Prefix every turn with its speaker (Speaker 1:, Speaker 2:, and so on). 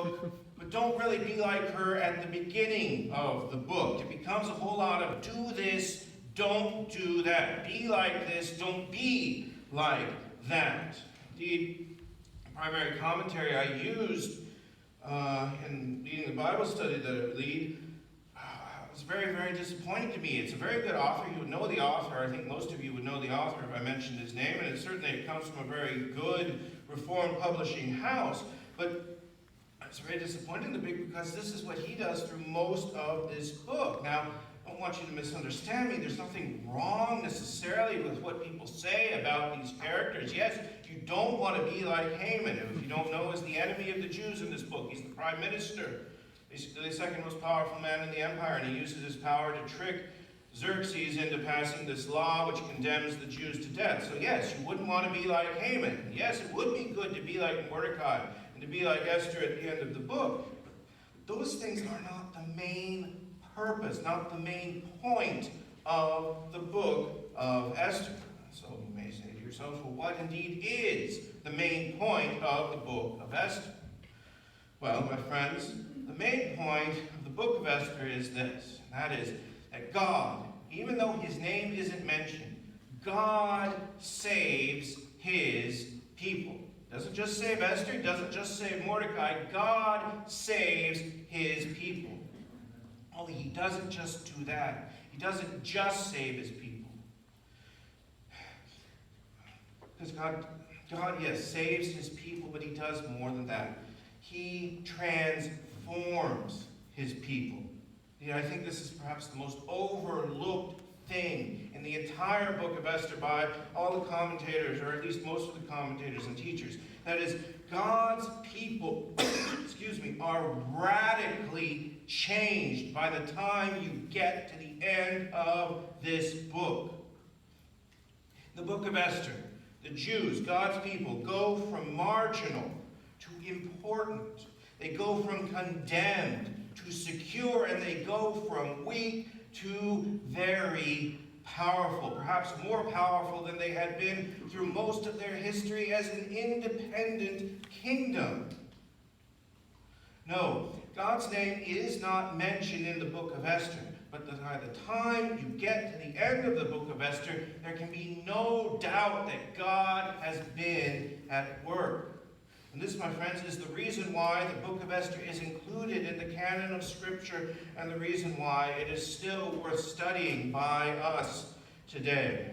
Speaker 1: book, but don't really be like her at the beginning of the book. It becomes a whole lot of do this, don't do that. Be like this, don't be like that. Indeed, the primary commentary I used in leading the Bible study that I lead was very, very disappointing to me. It's a very good author. You would know the author. I think most of you would know the author if I mentioned his name, and it comes from a very good Reformed publishing house. But it's very disappointing to me because this is what he does through most of this book. Now, I don't want you to misunderstand me. There's nothing wrong necessarily with what people say about these characters. Yes, you don't want to be like Haman, who, if you don't know, is the enemy of the Jews in this book. He's the prime minister, basically the second most powerful man in the empire, and he uses his power to trick Xerxes into passing this law which condemns the Jews to death. So yes, you wouldn't want to be like Haman. Yes, it would be good to be like Mordecai and to be like Esther at the end of the book. But those things are not the main purpose, not the main point of the book of Esther. So you may say to yourself, well, what indeed is the main point of the book of Esther? Well, my friends, the main point of the book of Esther is this, and that is that God, even though his name isn't mentioned, God saves his people. He doesn't just save Esther, he doesn't just save Mordecai, God saves his people. Only he doesn't just do that. He doesn't just save his people. Because God, yes, saves his people, but he does more than that. He transforms his people. You know, I think this is perhaps the most overlooked thing in the entire book of Esther by all the commentators, or at least most of the commentators and teachers. That is, God's people, are radically changed by the time you get to the end of this book. The book of Esther, the Jews, God's people, go from marginal to important. They go from condemned to secure, and they go from weak to very powerful, perhaps more powerful than they had been through most of their history as an independent kingdom. No, God's name is not mentioned in the book of Esther, but by the time you get to the end of the book of Esther, there can be no doubt that God has been at work. And this, my friends, is the reason why the book of Esther is included in the canon of Scripture, and the reason why it is still worth studying by us today.